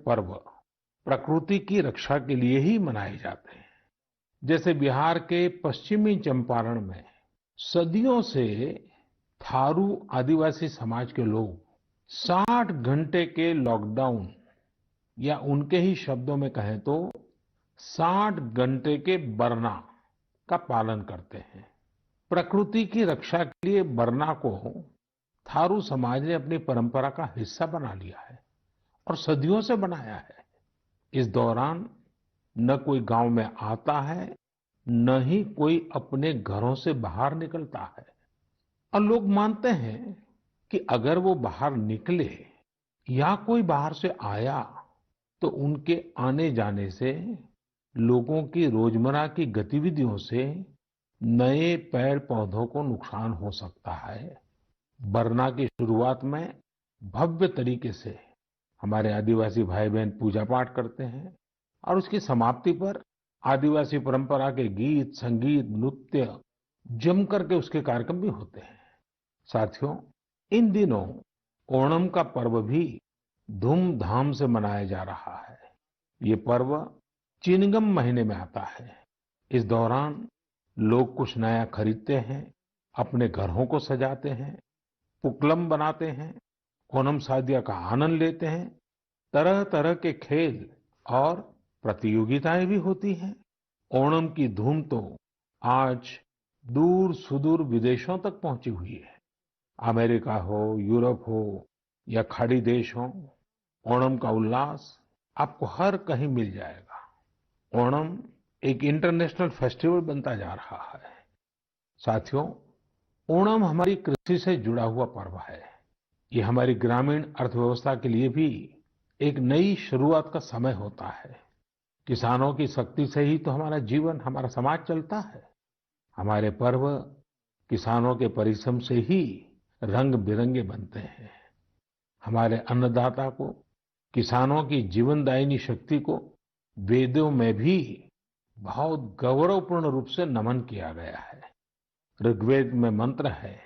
पर्व प्रकृति की रक्षा के लिए ही मनाए जाते हैं। जैसे बिहार के पश्चिमी चंपारण में सदियों से थारू आदिवासी समाज के लोग 60 घंटे के लॉकडाउन, या उनके ही शब्दों में कहें तो 60 घंटे के बरना का पालन करते हैं। प्रकृति की रक्षा के लिए बरना को थारू समाज ने अपनी परंपरा का हिस्सा बना लिया है और सदियों से बनाया है। इस दौरान न कोई गांव में आता है, न ही कोई अपने घरों से बाहर निकलता है। और लोग मानते हैं कि अगर वो बाहर निकले या कोई बाहर से आया तो उनके आने जाने से लोगों की रोजमर्रा की गतिविधियों से नए पेड़ पौधों को नुकसान हो सकता है। बरना की शुरुआत में भव्य तरीके से हमारे आदिवासी भाई बहन पूजा पाठ करते हैं और उसकी समाप्ति पर आदिवासी परंपरा के गीत, संगीत, नृत्य जम करके उसके कार्यक्रम भी होते हैं। साथियों, इन दिनों ओणम का पर्व भी धूमधाम से मनाया जा रहा है। ये पर्व चिनगम महीने में आता है। इस दौरान लोग कुछ नया खरीदते हैं, अपने घरों को सजाते हैं, पुक्कलम बनाते हैं, ओणम सादिया का आनंद लेते हैं। तरह तरह के खेल और प्रतियोगिताएं भी होती हैं। ओणम की धूम तो आज दूर सुदूर विदेशों तक पहुंची हुई है। अमेरिका हो, यूरोप हो या खाड़ी देश हो, ओणम का उल्लास आपको हर कहीं मिल जाएगा। ओणम एक इंटरनेशनल फेस्टिवल बनता जा रहा है। साथियों, ओणम हमारी कृषि से जुड़ा हुआ पर्व है। ये हमारी ग्रामीण अर्थव्यवस्था के लिए भी एक नई शुरुआत का समय होता है। किसानों की शक्ति से ही तो हमारा जीवन, हमारा समाज चलता है। हमारे पर्व किसानों के परिश्रम से ही रंग बिरंगे बनते हैं। हमारे अन्नदाता को, किसानों की जीवनदायिनी शक्ति को वेदों में भी बहुत गौरवपूर्ण रूप से नमन किया गया है। ऋग्वेद में मंत्र है,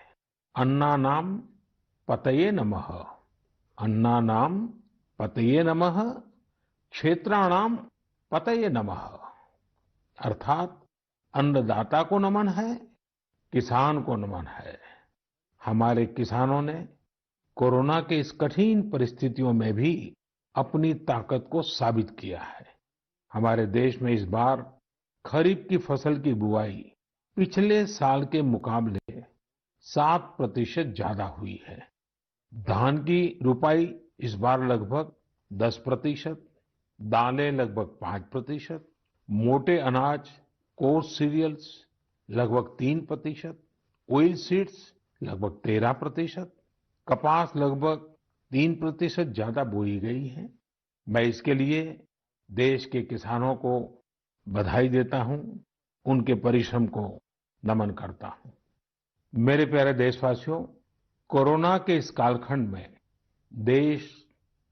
अन्नानाम पतये नमः, अन्नानाम पतये नमः, क्षेत्राणाम पतये नमः। अर्थात अन्नदाता को नमन है, किसान को नमन है। हमारे किसानों ने कोरोना के इस कठिन परिस्थितियों में भी अपनी ताकत को साबित किया है। हमारे देश में इस बार खरीफ की फसल की बुआई पिछले साल के मुकाबले 7% ज्यादा हुई है। धान की रुपाई इस बार लगभग 10%, दालें लगभग 5%, मोटे अनाज, कोर्स सीरियल्स लगभग 3%, ऑयल सीड्स लगभग 13%, कपास लगभग 3% ज्यादा बोई गई है। मैं इसके लिए देश के किसानों को बधाई देता हूं, उनके परिश्रम को नमन करता हूं। मेरे प्यारे देशवासियों, कोरोना के इस कालखंड में देश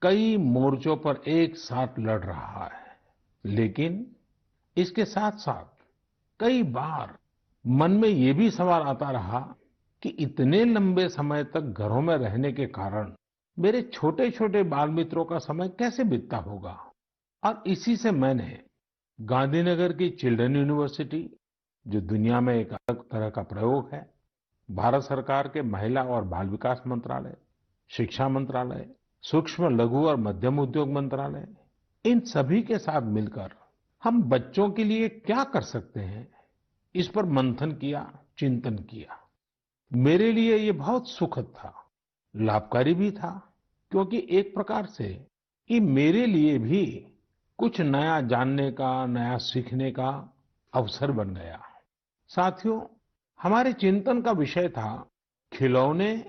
कई मोर्चों पर एक साथ लड़ रहा है, लेकिन इसके साथ साथ कई बार मन में ये भी सवाल आता रहा कि इतने लंबे समय तक घरों में रहने के कारण मेरे छोटे छोटे बाल मित्रों का समय कैसे बीतता होगा। और इसी से मैंने गांधीनगर की चिल्ड्रन यूनिवर्सिटी, जो दुनिया में एक अलग तरह का प्रयोग है, भारत सरकार के महिला और बाल विकास मंत्रालय, शिक्षा मंत्रालय, सूक्ष्म लघु और मध्यम उद्योग मंत्रालय, इन सभी के साथ मिलकर हम बच्चों के लिए क्या कर सकते हैं, इस पर मंथन किया, चिंतन किया। मेरे लिए ये बहुत सुखद था, लाभकारी भी था, क्योंकि एक प्रकार से ये मेरे लिए भी कुछ नया जानने का, नया सीखने का अवसर बन गया। साथियों, हमारे चिंतन का विषय था खिलौने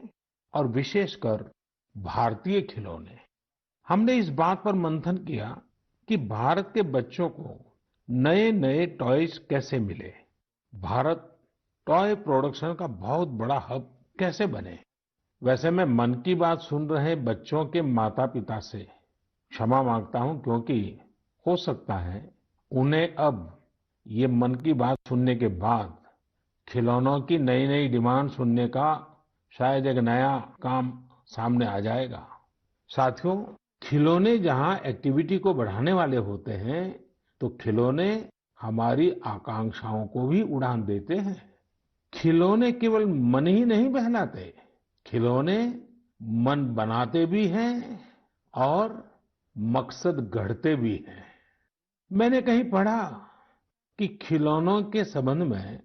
और विशेषकर भारतीय खिलौने। हमने इस बात पर मंथन किया कि भारत के बच्चों को नए नए टॉयज कैसे मिले, भारत टॉय प्रोडक्शन का बहुत बड़ा हब कैसे बने। वैसे मैं मन की बात सुन रहे बच्चों के माता पिता से क्षमा मांगता हूं, क्योंकि हो सकता है उन्हें अब ये मन की बात सुनने के बाद खिलौनों की नई नई डिमांड सुनने का शायद एक नया काम सामने आ जाएगा। साथियों, खिलौने जहाँ एक्टिविटी को बढ़ाने वाले होते हैं, तो खिलौने हमारी आकांक्षाओं को भी उड़ान देते हैं। खिलौने केवल मन ही नहीं बहलाते, खिलौने मन बनाते भी हैं और मकसद गढ़ते भी हैं। मैंने कहीं पढ़ा कि खिलौनों के संबंध में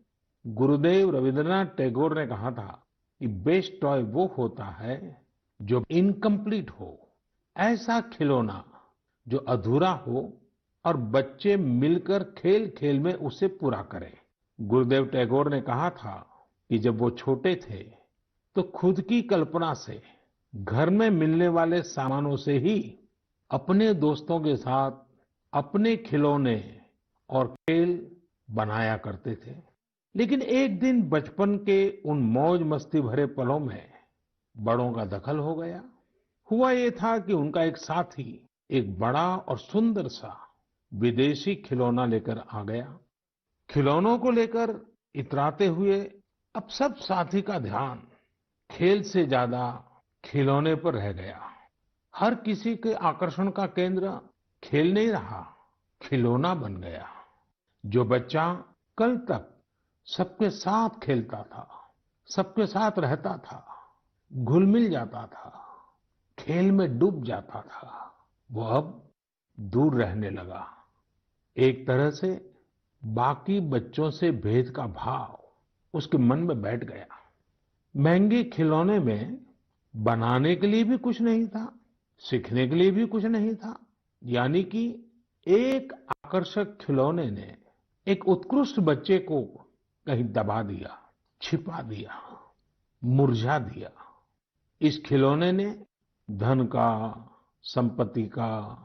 गुरुदेव रविंद्रनाथ टैगोर ने कहा था कि बेस्ट टॉय वो होता है जो इनकम्प्लीट हो, ऐसा खिलौना जो अधूरा हो और बच्चे मिलकर खेल खेल में उसे पूरा करें। गुरुदेव टैगोर ने कहा था कि जब वो छोटे थे तो खुद की कल्पना से घर में मिलने वाले सामानों से ही अपने दोस्तों के साथ अपने खिलौने और खेल बनाया करते थे। लेकिन एक दिन बचपन के उन मौज मस्ती भरे पलों में बड़ों का दखल हो गया। हुआ ये था कि उनका एक साथी एक बड़ा और सुंदर सा विदेशी खिलौना लेकर आ गया। खिलौनों को लेकर इतराते हुए अब सब साथी का ध्यान खेल से ज्यादा खिलौने पर रह गया। हर किसी के आकर्षण का केंद्र खेल नहीं रहा, खिलौना बन गया। जो बच्चा कल तक सबके साथ खेलता था, सबके साथ रहता था, घुल मिल जाता था, खेल में डूब जाता था, वो अब दूर रहने लगा। एक तरह से बाकी बच्चों से भेद का भाव उसके मन में बैठ गया। महंगे खिलौने में बनाने के लिए भी कुछ नहीं था, सीखने के लिए भी कुछ नहीं था। यानी कि एक आकर्षक खिलौने ने एक उत्कृष्ट बच्चे को कहीं दबा दिया, छिपा दिया, मुरझा दिया। इस खिलौने ने धन का, संपत्ति का,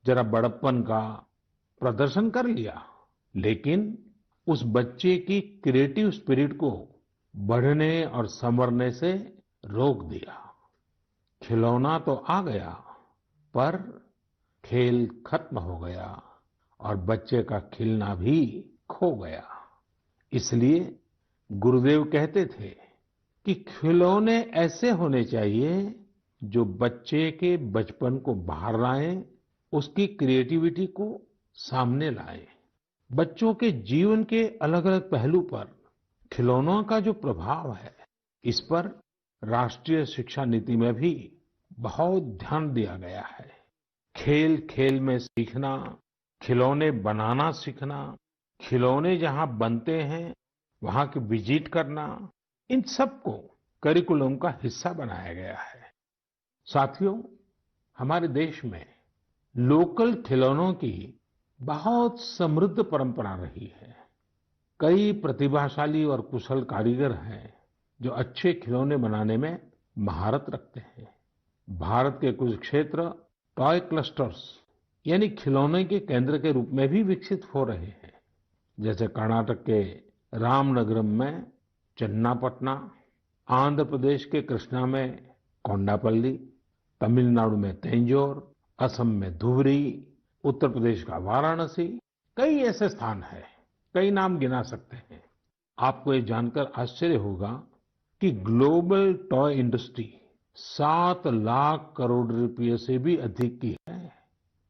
जरा बड़प्पन का प्रदर्शन कर लिया, लेकिन उस बच्चे की क्रिएटिव स्पिरिट को बढ़ने और संवरने से रोक दिया। खिलौना तो आ गया, पर खेल खत्म हो गया और बच्चे का खिलना भी खो गया। इसलिए गुरुदेव कहते थे कि खिलौने ऐसे होने चाहिए जो बच्चे के बचपन को बाहर लाएं, उसकी क्रिएटिविटी को सामने लाएं। बच्चों के जीवन के अलग-अलग पहलू पर खिलौनों का जो प्रभाव है, इस पर राष्ट्रीय शिक्षा नीति में भी बहुत ध्यान दिया गया है। खेल खेल में सीखना, खिलौने बनाना सीखना, खिलौने जहां बनते हैं वहां की विजिट करना, इन सबको करिकुलम का हिस्सा बनाया गया है। साथियों, हमारे देश में लोकल खिलौनों की बहुत समृद्ध परंपरा रही है। कई प्रतिभाशाली और कुशल कारीगर हैं जो अच्छे खिलौने बनाने में महारत रखते हैं। भारत के कुछ क्षेत्र टॉय क्लस्टर्स यानी खिलौने के केंद्र के रूप में भी विकसित हो रहे हैं। जैसे कर्नाटक के रामनगरम में चन्नापटना, आंध्र प्रदेश के कृष्णा में कोंडापल्ली, तमिलनाडु में तंजौर, असम में धुबरी, उत्तर प्रदेश का वाराणसी, कई ऐसे स्थान हैं, कई नाम गिना सकते हैं। आपको ये जानकर आश्चर्य होगा कि global toy industry 7 lakh crore रुपए से भी अधिक की है।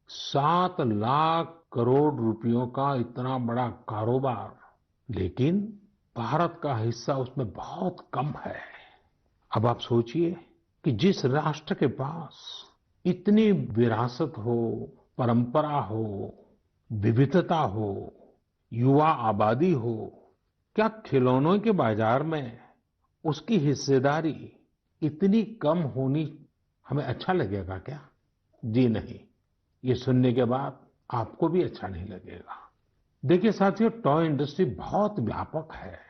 7 लाख करोड़ रुपयों का इतना बड़ा कारोबार, लेकिन भारत का हिस्सा उसमें बहुत कम है। अब आप सोचिए कि जिस राष्ट्र के पास इतनी विरासत हो, परंपरा हो, विविधता हो, युवा आबादी हो, क्या खिलौनों के बाजार में उसकी हिस्सेदारी इतनी कम होनी हमें अच्छा लगेगा क्या? जी नहीं, ये सुनने के बाद आपको भी अच्छा नहीं लगेगा। देखिए साथियों, टॉय इंडस्ट्री बहुत व्यापक है।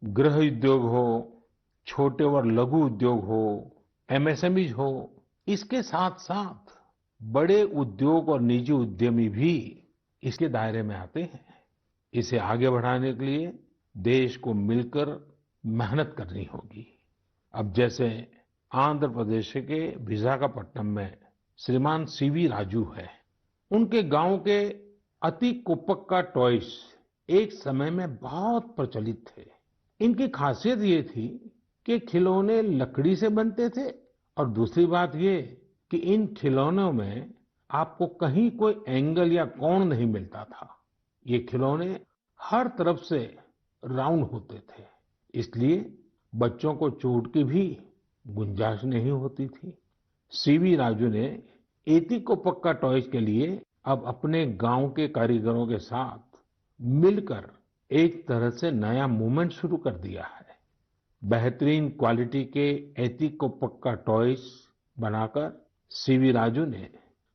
गृह उद्योग हो, छोटे और लघु उद्योग हो, एमएसएमईज हो, इसके साथ साथ बड़े उद्योग और निजी उद्यमी भी इसके दायरे में आते हैं। इसे आगे बढ़ाने के लिए देश को मिलकर मेहनत करनी होगी। अब जैसे आंध्र प्रदेश के विशाखापट्टनम में श्रीमान सीवी राजू है। उनके गांव के अति कुप्पका टॉयज एक समय में बहुत प्रचलित थे। इनकी खासियत ये थी कि खिलौने लकड़ी से बनते थे और दूसरी बात ये कि इन खिलौनों में आपको कहीं कोई एंगल या कोण नहीं मिलता था। ये खिलौने हर तरफ से राउंड होते थे, इसलिए बच्चों को चोट की भी गुंजाइश नहीं होती थी। सीवी राजू ने एतिकोप्पका टॉयज के लिए अब अपने गांव के कारीगरों के साथ मिलकर एक तरह से नया मूवमेंट शुरू कर दिया है। बेहतरीन क्वालिटी के एतिकोप्पका टॉयज बनाकर सीवी राजू ने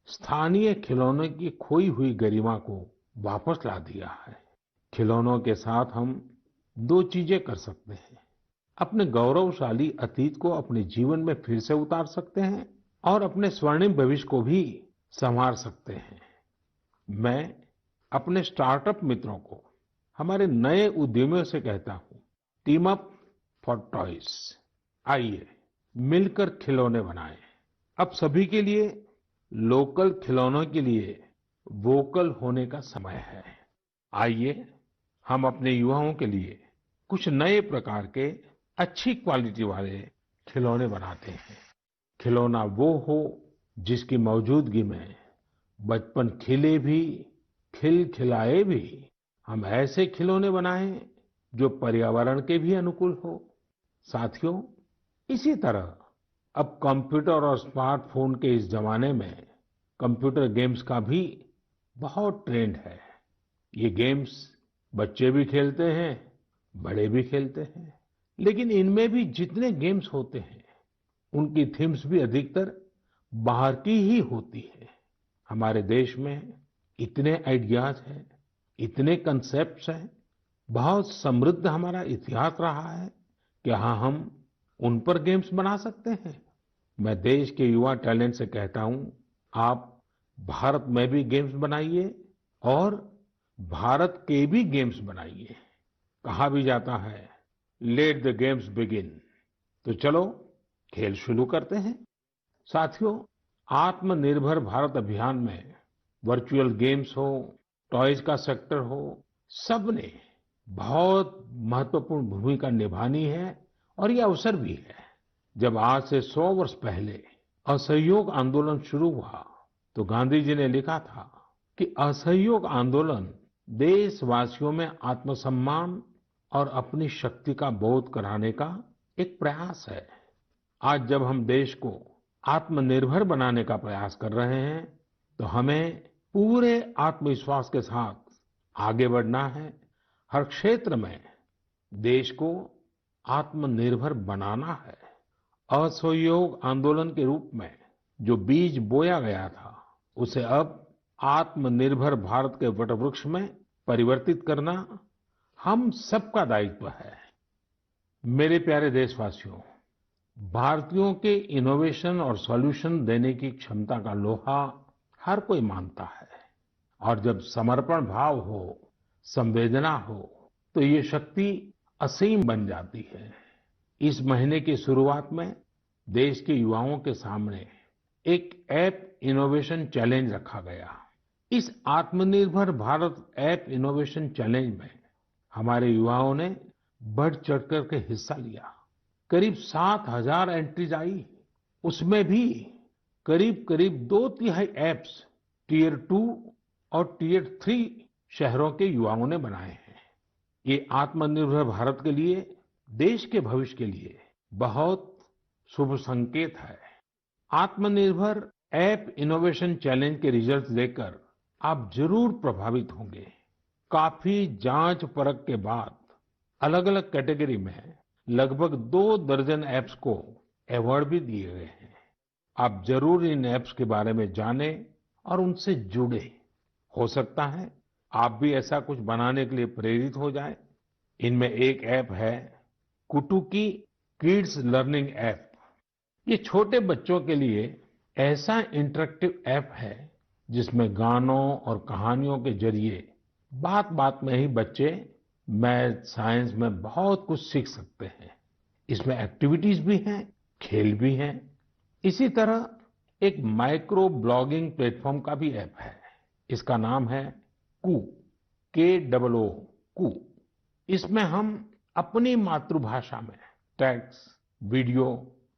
स्थानीय खिलौनों की खोई हुई गरिमा को वापस ला दिया है। खिलौनों के साथ हम दो चीजें कर सकते हैं। अपने गौरवशाली अतीत को अपने जीवन में फिर से उतार सकते हैं और अपने स्वर्णिम भविष्य को भी संवार सकते हैं। मैं अपने स्टार्टअप मित्रों को, हमारे नए उद्यमियों से कहता हूँ, टीम अप फॉर टॉयज। आइए मिलकर खिलौने बनाएं। अब सभी के लिए लोकल खिलौनों के लिए वोकल होने का समय है। आइए हम अपने युवाओं के लिए कुछ नए प्रकार के अच्छी क्वालिटी वाले खिलौने बनाते हैं। खिलौना वो हो जिसकी मौजूदगी में बचपन खिले भी, खिलखिलाए भी। हम ऐसे खिलौने बनाएं जो पर्यावरण के भी अनुकूल हो। साथियों, इसी तरह अब कंप्यूटर और स्मार्टफोन के इस जमाने में कंप्यूटर गेम्स का भी बहुत ट्रेंड है। ये गेम्स बच्चे भी खेलते हैं, बड़े भी खेलते हैं। लेकिन इनमें भी जितने गेम्स होते हैं, उनकी थीम्स भी अधिकतर बाहर की ही होती है। हमारे देश में इतने आइडियाज हैं, इतने कंसेप्ट्स हैं, बहुत समृद्ध हमारा इतिहास रहा है। क्या हम उन पर गेम्स बना सकते हैं? मैं देश के युवा टैलेंट से कहता हूँ, आप भारत में भी गेम्स बनाइए और भारत के भी गेम्स बनाइए। कहा भी जाता है, लेट द गेम्स बिगिन। तो चलो खेल शुरू करते हैं। साथियों, आत्मनिर्भर भारत अभियान में वर्चुअल गेम्स हो, टॉयज का सेक्टर हो, सबने बहुत महत्वपूर्ण भूमिका निभानी है और ये अवसर भी है। जब आज से 100 वर्ष पहले असहयोग आंदोलन शुरू हुआ, तो गांधी जी ने लिखा था कि असहयोग आंदोलन देशवासियों में आत्मसम्मान और अपनी शक्ति का बोध कराने का एक प्रयास है। आज जब हम देश को आत्मनिर्भर बनाने का प्रयास कर रहे हैं, तो हमें पूरे आत्मविश्वास के साथ आगे बढ़ना है। हर क्षेत्र में देश को आत्मनिर्भर बनाना है। असहयोग आंदोलन के रूप में जो बीज बोया गया था, उसे अब आत्मनिर्भर भारत के वटवृक्ष में परिवर्तित करना हम सबका दायित्व है। मेरे प्यारे देशवासियों, भारतीयों के इनोवेशन और सॉल्यूशन देने की क्षमता का लोहा हर कोई मानता है। और जब समर्पण भाव हो, संवेदना हो, तो ये शक्ति असीम बन जाती है। इस महीने की शुरुआत में देश के युवाओं के सामने एक ऐप इनोवेशन चैलेंज रखा गया। इस आत्मनिर्भर भारत ऐप इनोवेशन चैलेंज में हमारे युवाओं ने बढ़ चढ़ करके हिस्सा लिया। करीब 7,000 एंट्रीज आई। उसमें भी करीब करीब 2/3 ऐप्स टियर 2 और टियर 3 शहरों के युवाओं ने बनाए हैं। ये आत्मनिर्भर भारत के लिए, देश के भविष्य के लिए बहुत शुभ संकेत है। आत्मनिर्भर ऐप इनोवेशन चैलेंज के रिजल्ट्स देखकर आप जरूर प्रभावित होंगे। काफी जांच परख के बाद अलग अलग कैटेगरी में लगभग 2 दर्जन ऐप्स को अवार्ड भी दिए गए हैं। आप जरूर इन ऐप्स के बारे में जानें और उनसे जुड़े। हो सकता है आप भी ऐसा कुछ बनाने के लिए प्रेरित हो जाएं। इनमें एक ऐप है कुटुकी किड्स लर्निंग ऐप। ये छोटे बच्चों के लिए ऐसा इंटरेक्टिव ऐप है जिसमें गानों और कहानियों के जरिए बात बात में ही बच्चे मैथ, साइंस में बहुत कुछ सीख सकते हैं। इसमें एक्टिविटीज भी हैं, खेल भी हैं। इसी तरह एक माइक्रो ब्लॉगिंग प्लेटफॉर्म का भी ऐप है। इसका नाम है कू, KOO, कू। इसमें हम अपनी मातृभाषा में टेक्स्ट, वीडियो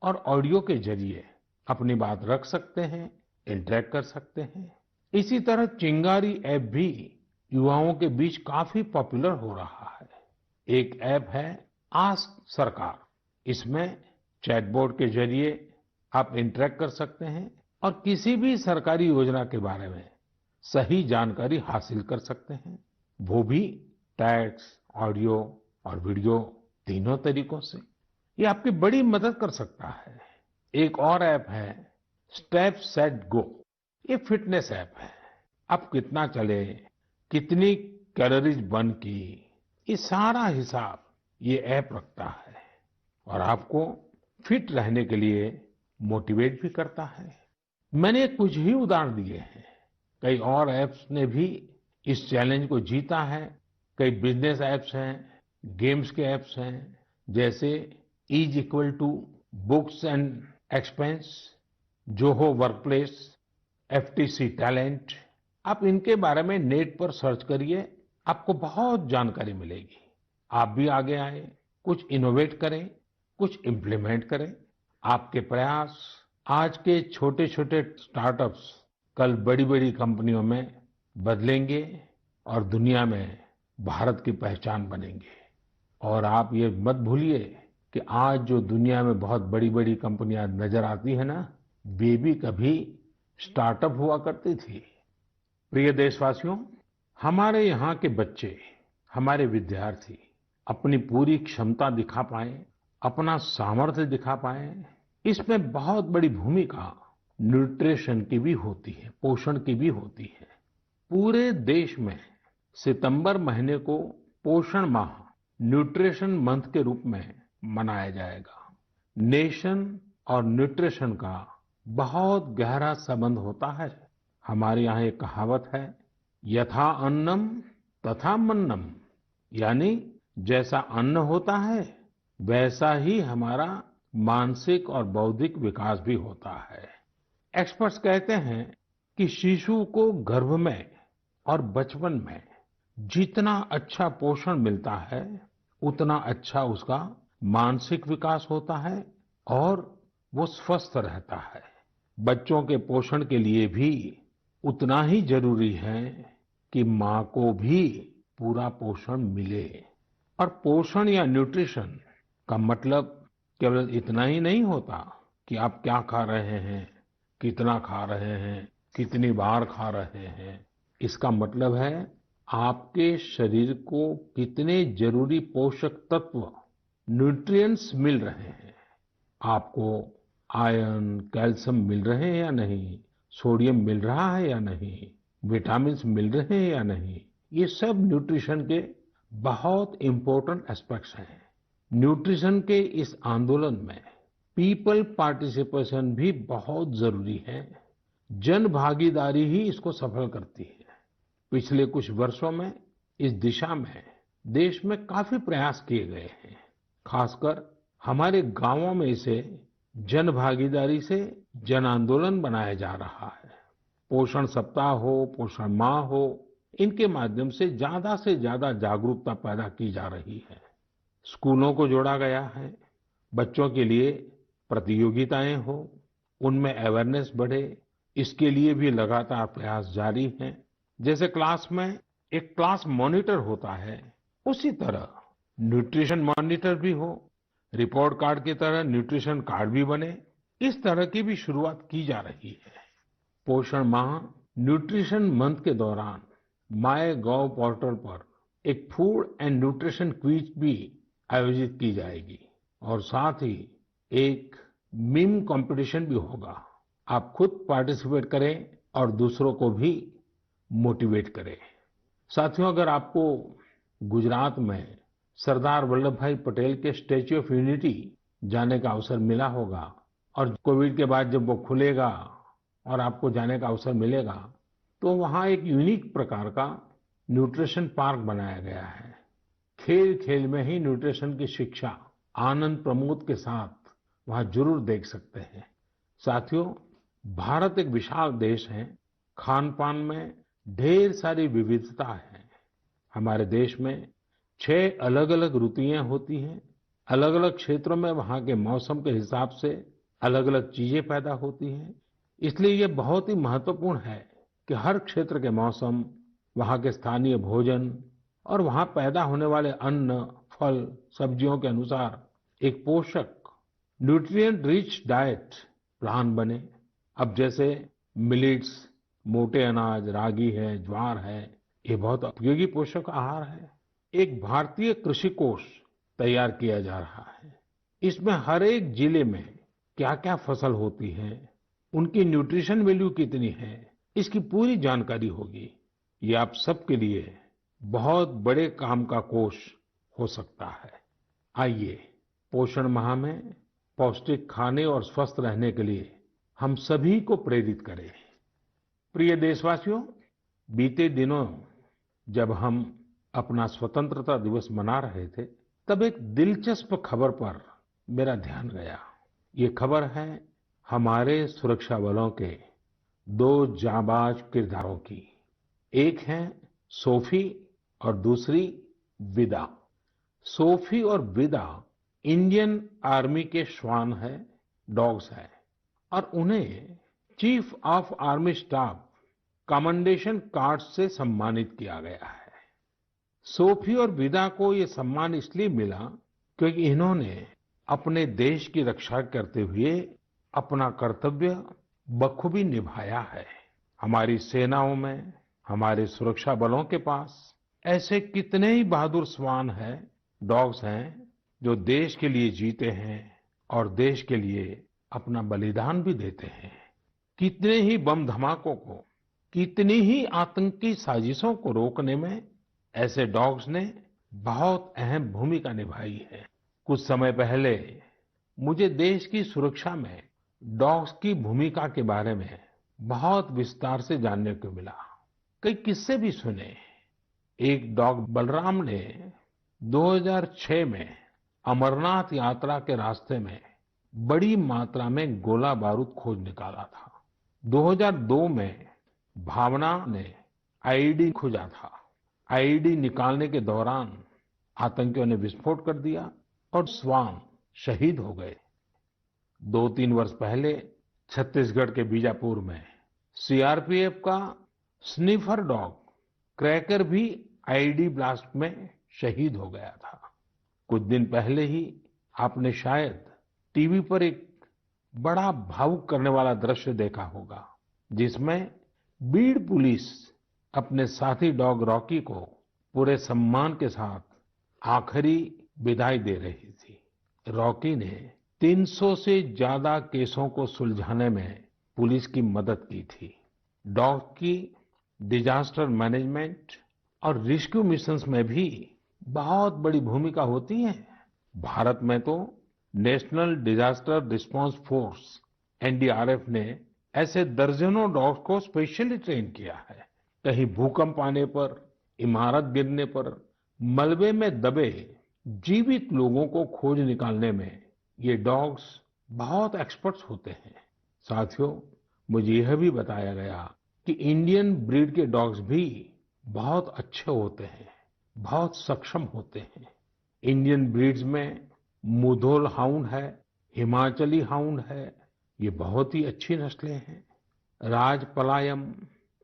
और ऑडियो के जरिए अपनी बात रख सकते हैं, इंटरैक्ट कर सकते हैं। इसी तरह चिंगारी ऐप भी युवाओं के बीच काफी पॉपुलर हो रहा है। एक ऐप है आस्क सरकार। इसमें चैटबॉट के जरिए आप इंटरैक्ट कर सकते हैं और किसी भी सरकारी योजना के बारे में सही जानकारी हासिल कर सकते हैं, वो भी टेक्स्ट, ऑडियो और वीडियो तीनों तरीकों से। ये आपकी बड़ी मदद कर सकता है। एक और ऐप है स्टेप सेट गो। ये फिटनेस ऐप है। आप कितना चले, कितनी कैलोरीज बर्न की, ये सारा हिसाब ये ऐप रखता है और आपको फिट रहने के लिए मोटिवेट भी करता है। मैंने कुछ ही उदाहरण दिए हैं। कई और ऐप्स ने भी इस चैलेंज को जीता है। कई बिजनेस ऐप्स हैं, गेम्स के ऐप्स हैं, जैसे is equal to books and expense, Zoho workplace, FTC talent. आप इनके बारे में नेट पर सर्च करिए, आपको बहुत जानकारी मिलेगी। आप भी आगे आए, कुछ इनोवेट करें, कुछ इम्प्लीमेंट करें। आपके प्रयास आज के छोटे छोटे स्टार्टअप्स कल बड़ी बड़ी कंपनियों में बदलेंगे और दुनिया में भारत की पहचान बनेंगे। और आप ये मत भूलिए कि आज जो दुनिया में बहुत बड़ी बड़ी कंपनियां नजर आती है ना, वे भी कभी स्टार्टअप हुआ करती थी। प्रिय देशवासियों, हमारे यहाँ के बच्चे, हमारे विद्यार्थी अपनी पूरी क्षमता दिखा पाए, अपना सामर्थ्य दिखा पाए, इसमें बहुत बड़ी भूमिका न्यूट्रिशन की भी होती है, पोषण की भी होती है। पूरे देश में सितंबर महीने को पोषण माह, न्यूट्रिशन मंथ के रूप में मनाया जाएगा। नेशन और न्यूट्रिशन का बहुत गहरा संबंध होता है। हमारे यहाँ एक कहावत है, यथा अन्नम तथा मन्नम, यानी जैसा अन्न होता है वैसा ही हमारा मानसिक और बौद्धिक विकास भी होता है। एक्सपर्ट्स कहते हैं कि शिशु को गर्भ में और बचपन में जितना अच्छा पोषण मिलता है उतना अच्छा उसका मानसिक विकास होता है और वो स्वस्थ रहता है। बच्चों के पोषण के लिए भी उतना ही जरूरी है कि माँ को भी पूरा पोषण मिले। और पोषण या न्यूट्रिशन का मतलब केवल इतना ही नहीं होता कि आप क्या खा रहे हैं, कितना खा रहे हैं, कितनी बार खा रहे हैं। इसका मतलब है आपके शरीर को कितने जरूरी पोषक तत्व, न्यूट्रिएंट्स मिल रहे हैं। आपको आयरन, कैल्शियम मिल रहे हैं या नहीं, सोडियम मिल रहा है या नहीं, विटामिन्स मिल रहे हैं या नहीं, ये सब न्यूट्रिशन के बहुत इंपॉर्टेंट एस्पेक्ट्स हैं। न्यूट्रिशन के इस आंदोलन में पीपल पार्टिसिपेशन भी बहुत जरूरी है। जन भागीदारी ही इसको सफल करती है। पिछले कुछ वर्षों में इस दिशा में देश में काफी प्रयास किए गए हैं। खासकर हमारे गांवों में इसे जन भागीदारी से जन आंदोलन बनाया जा रहा है। पोषण सप्ताह हो, पोषण माह हो, इनके माध्यम से ज्यादा जागरूकता पैदा की जा रही है। स्कूलों को जोड़ा गया है, बच्चों के लिए प्रतियोगिताएं हो, उनमें अवेयरनेस बढ़े, इसके लिए भी लगातार प्रयास जारी हैं। जैसे क्लास में एक क्लास मॉनिटर होता है, उसी तरह न्यूट्रिशन मॉनिटर भी हो, रिपोर्ट कार्ड की तरह न्यूट्रिशन कार्ड भी बने, इस तरह की भी शुरुआत की जा रही है। पोषण माह, न्यूट्रिशन मंथ के दौरान माय गॉव पोर्टल पर एक फूड एंड न्यूट्रिशन क्विज भी आयोजित की जाएगी और साथ ही एक मीम कंपटीशन भी होगा। आप खुद पार्टिसिपेट करें और दूसरों को भी मोटिवेट करें। साथियों, अगर आपको गुजरात में सरदार वल्लभ भाई पटेल के स्टैच्यू ऑफ यूनिटी जाने का अवसर मिला होगा और कोविड के बाद जब वो खुलेगा और आपको जाने का अवसर मिलेगा, तो वहाँ एक यूनिक प्रकार का न्यूट्रिशन पार्क बनाया गया है। खेल खेल में ही न्यूट्रिशन की शिक्षा आनंद प्रमोद के साथ वहाँ जरूर देख सकते हैं। साथियों, भारत एक विशाल देश है। खान पान में ढेर सारी विविधता है। हमारे देश में 6 अलग अलग ऋतुएं होती हैं। अलग अलग क्षेत्रों में वहाँ के मौसम के हिसाब से अलग अलग चीजें पैदा होती हैं। इसलिए ये बहुत ही महत्वपूर्ण है कि हर क्षेत्र के मौसम, वहाँ के स्थानीय भोजन और वहाँ पैदा होने वाले अन्न, फल, सब्जियों के अनुसार एक पोषक, न्यूट्रिएंट रिच डाइट प्लान बने। अब जैसे मिलेट्स, मोटे अनाज, रागी है, ज्वार है, ये बहुत उपयोगी पोषक आहार है। एक भारतीय कृषि कोष तैयार किया जा रहा है। इसमें हर एक जिले में क्या-क्या फसल होती है, उनकी न्यूट्रिशन वैल्यू कितनी है, इसकी पूरी जानकारी होगी। ये आप सबके लिए बहुत बड़े काम का कोष हो सकता है। आइए, पोषण माह में पौष्टिक खाने और स्वस्थ रहने के लिए हम सभी को प्रेरित करें। प्रिय देशवासियों, बीते दिनों जब हम अपना स्वतंत्रता दिवस मना रहे थे, तब एक दिलचस्प खबर पर मेरा ध्यान गया। ये खबर है हमारे सुरक्षा बलों के दो जांबाज किरदारों की। एक है सोफी और दूसरी विदा। सोफी और विदा इंडियन आर्मी के श्वान है, डॉग्स है, और उन्हें chief of army staff commendation card से सम्मानित किया गया है। सोफी और विदा को ये सम्मान इसलिए मिला क्योंकि इन्होंने अपने देश की रक्षा करते हुए अपना कर्तव्य बखूबी निभाया है। हमारी सेनाओं में, हमारे सुरक्षा बलों के पास ऐसे कितने ही बहादुर श्वान हैं, डॉग्स हैं, जो देश के लिए जीते हैं और देश के लिए अपना बलिदान भी देते हैं। कितने ही बम धमाकों को, कितनी ही आतंकी साजिशों को रोकने में ऐसे डॉग्स ने बहुत अहम भूमिका निभाई है। कुछ समय पहले मुझे देश की सुरक्षा में डॉग्स की भूमिका के बारे में बहुत विस्तार से जानने को मिला। कई किस्से भी सुने। एक डॉग बलराम ने 2006 में अमरनाथ यात्रा के रास्ते में बड़ी मात्रा में गोला बारूद खोज निकाला था। 2002 में भावना ने आईईडी खोजा था। आईईडी निकालने के दौरान आतंकियों ने विस्फोट कर दिया और श्वान शहीद हो गए। 2-3 वर्ष पहले छत्तीसगढ़ के बीजापुर में सीआरपीएफ का स्निफर डॉग क्रैकर भी आईईडी ब्लास्ट में शहीद हो गया था। कुछ दिन पहले ही आपने शायद टीवी पर एक बड़ा भावुक करने वाला दृश्य देखा होगा, जिसमें बीड़ पुलिस अपने साथी डॉग रॉकी को पूरे सम्मान के साथ आखिरी विदाई दे रही थी। रॉकी ने 300 से ज्यादा केसों को सुलझाने में पुलिस की मदद की थी। डॉग की डिजास्टर मैनेजमेंट और रेस्क्यू मिशंस में भी बहुत बड़ी भूमिका होती है। भारत में तो national disaster response force NDRF ने ऐसे दर्जनों डॉग्स को स्पेशली ट्रेन किया है। कहीं भूकंप आने पर, इमारत गिरने पर, मलबे में दबे जीवित लोगों को खोज निकालने में ये डॉग्स बहुत एक्सपर्ट्स होते हैं। साथियों, मुझे यह भी बताया गया कि इंडियन ब्रीड के डॉग्स भी बहुत अच्छे होते हैं, बहुत सक्षम होते हैं। इंडियन ब्रीड्स में मुधोल हाउंड है, हिमाचली हाउंड है, ये बहुत ही अच्छी नस्लें हैं। राजपलायम,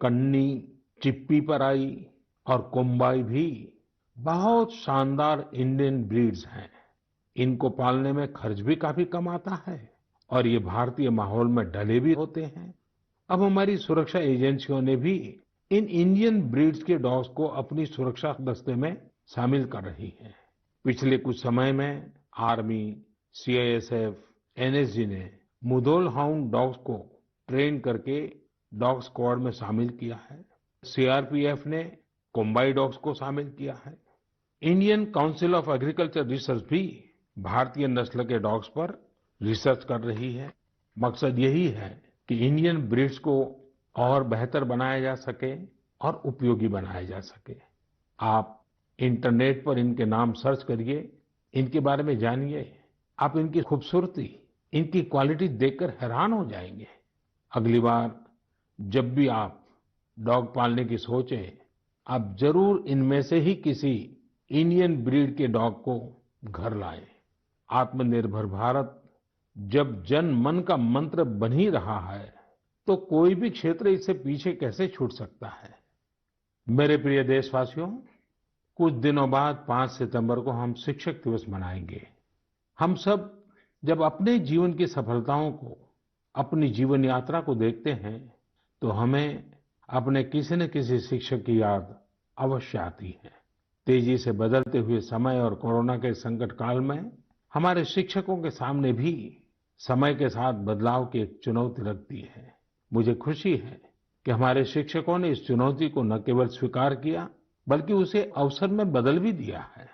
कन्नी, चिप्पीपराई और कोम्बाई भी बहुत शानदार इंडियन ब्रीड्स हैं। इनको पालने में खर्च भी काफी कम आता है और ये भारतीय माहौल में ढले भी होते हैं। अब हमारी सुरक्षा एजेंसियों ने भी इन इंडियन ब्रीड्स के डॉग्स को अपनी सुरक्षा दस्ते में शामिल कर रही है। पिछले कुछ समय में आर्मी, सीआईएसएफ, एनएसजी ने मुधोल हाउंड डॉग्स को ट्रेन करके डॉग स्क्वाड में शामिल किया है। सीआरपीएफ ने कोम्बाई डॉग्स को शामिल किया है। Indian council of agriculture research भी भारतीय नस्ल के डॉग्स पर रिसर्च कर रही है। मकसद यही है कि इंडियन ब्रीड्स को और बेहतर बनाया जा सके और उपयोगी बनाया जा सके। आप इंटरनेट पर इनके नाम सर्च करिए, इनके बारे में जानिए। आप इनकी खूबसूरती, इनकी क्वालिटी देखकर हैरान हो जाएंगे। अगली बार जब भी आप डॉग पालने की सोचें, आप जरूर इनमें से ही किसी इंडियन ब्रीड के डॉग को घर लाएं। आत्मनिर्भर भारत, जब जन मन का मंत्र बन ही रहा है, तो कोई भी क्षेत्र इससे पीछे कैसे छूट सकता है। मेरे प्रिय देशवासियों, कुछ दिनों बाद 5 सितंबर को हम शिक्षक दिवस मनाएंगे। हम सब जब अपने जीवन की सफलताओं को, अपनी जीवन यात्रा को देखते हैं, तो हमें अपने किसी न किसी शिक्षक की याद अवश्य आती है। तेजी से बदलते हुए समय और कोरोना के संकट काल में हमारे शिक्षकों के सामने भी समय के साथ बदलाव की एक चुनौती रख दी है। मुझे खुशी है कि हमारे शिक्षकों ने इस चुनौती को न केवल स्वीकार किया, बल्कि उसे अवसर में बदल भी दिया है।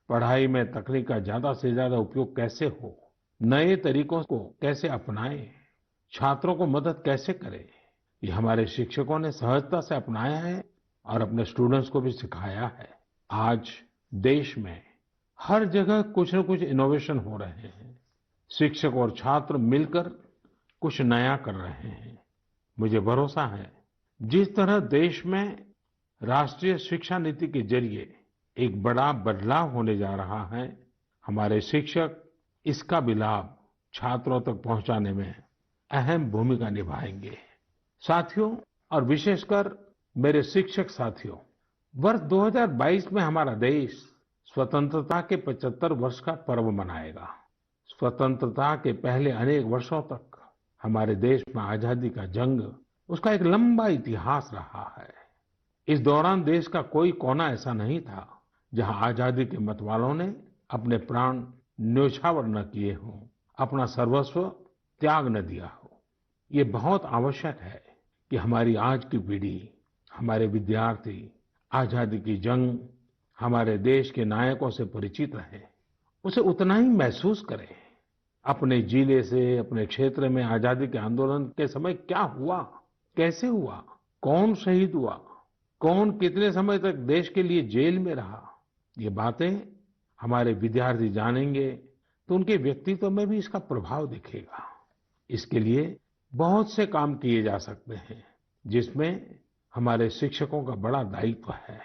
पढ़ाई में तकनीक का ज्यादा से ज्यादा उपयोग कैसे हो, नए तरीकों को कैसे अपनाएं, छात्रों को मदद कैसे करें, ये हमारे शिक्षकों ने सहजता से अपनाया है और अपने स्टूडेंट्स को भी सिखाया है। आज देश में हर जगह कुछ न कुछ इनोवेशन हो रहे हैं। शिक्षक और छात्र मिलकर कुछ नया कर रहे हैं। मुझे भरोसा है, जिस तरह देश में राष्ट्रीय शिक्षा नीति के जरिए एक बड़ा बदलाव होने जा रहा है, हमारे शिक्षक इसका भी लाभ छात्रों तक पहुंचाने में अहम भूमिका निभाएंगे। साथियों, और विशेषकर मेरे शिक्षक साथियों, वर्ष 2022 में हमारा देश स्वतंत्रता के 75 वर्ष का पर्व मनाएगा। स्वतंत्रता के पहले अनेक वर्षों तक हमारे देश में आजादी का जंग, उसका एक लंबा इतिहास रहा है। इस दौरान देश का कोई कोना ऐसा नहीं था जहां आजादी के मतवालों ने अपने प्राण न्योछावर न किए हों, अपना सर्वस्व त्याग न दिया हो। ये बहुत आवश्यक है कि हमारी आज की पीढ़ी, हमारे विद्यार्थी आजादी की जंग, हमारे देश के नायकों से परिचित रहे, उसे उतना ही महसूस करें। अपने जिले से, अपने क्षेत्र में आजादी के आंदोलन के समय क्या हुआ, कैसे हुआ, कौन शहीद हुआ, कौन कितने समय तक देश के लिए जेल में रहा, ये बातें हमारे विद्यार्थी जानेंगे तो उनके व्यक्तित्व में भी इसका प्रभाव दिखेगा। इसके लिए बहुत से काम किए जा सकते हैं, जिसमें हमारे शिक्षकों का बड़ा दायित्व है।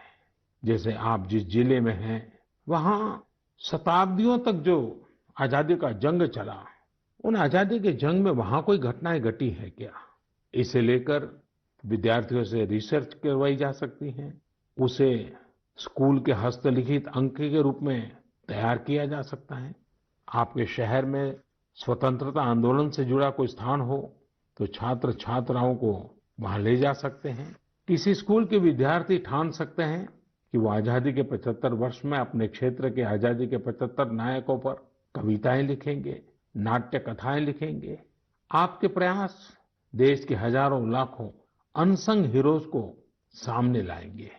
जैसे आप जिस जिले में हैं, वहाँ शताब्दियों तक जो आजादी का जंग चला, उन आजादी के जंग में वहाँ कोई घटनाएं घटी है क्या, इसे लेकर विद्यार्थियों से रिसर्च करवाई जा सकती है। उसे स्कूल के हस्तलिखित अंक के रूप में तैयार किया जा सकता है। आपके शहर में स्वतंत्रता आंदोलन से जुड़ा कोई स्थान हो तो छात्र छात्राओं को वहां ले जा सकते हैं। किसी स्कूल के विद्यार्थी ठान सकते हैं कि वो आजादी के 75 वर्ष में अपने क्षेत्र के आजादी के 75 नायकों पर कविताएं लिखेंगे, नाट्य कथाएं लिखेंगे। आपके प्रयास देश के हजारों लाखों अनसंग हीरोज को सामने लाएंगे,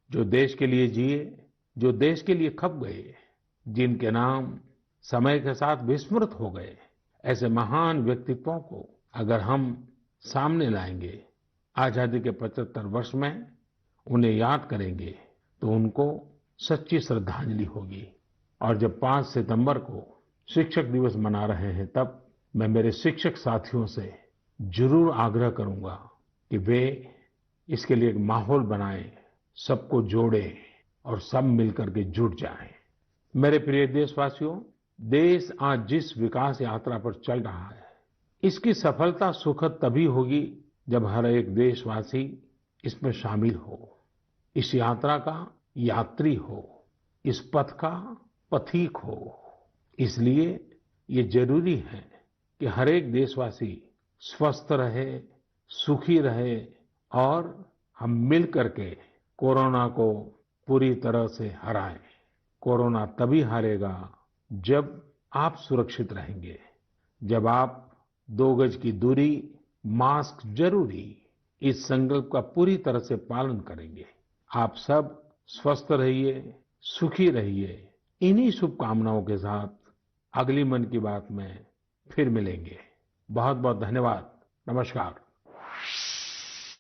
जो देश के लिए जिए, जो देश के लिए खप गए, जिनके नाम समय के साथ विस्मृत हो गए। ऐसे महान व्यक्तित्वों को अगर हम सामने लाएंगे, आजादी के 75 वर्ष में उन्हें याद करेंगे, तो उनको सच्ची श्रद्धांजलि होगी। और जब 5 सितंबर को शिक्षक दिवस मना रहे हैं, तब मैं मेरे शिक्षक साथियों से जरूर आग्रह करूंगा कि वे इसके लिए एक माहौल बनाएं, सबको जोड़ें और सब मिलकर के जुट जाएं। मेरे प्रिय देशवासियों, देश आज जिस विकास यात्रा पर चल रहा है, इसकी सफलता सुखद तभी होगी जब हर एक देशवासी इसमें शामिल हो, इस यात्रा का यात्री हो, इस पथ का पथिक हो। इसलिए ये जरूरी है कि हर एक देशवासी स्वस्थ रहे, सुखी रहे और हम मिल करके कोरोना को पूरी तरह से हराएं। कोरोना तभी हारेगा जब आप सुरक्षित रहेंगे, जब आप 2 गज की दूरी, मास्क जरूरी, इस संकल्प का पूरी तरह से पालन करेंगे। आप सब स्वस्थ रहिए, सुखी रहिए। इन्हीं शुभकामनाओं के साथ अगली मन की बात में फिर मिलेंगे। बहुत बहुत धन्यवाद। नमस्कार।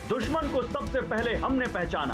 दुश्मन को सबसे पहले हमने पहचाना।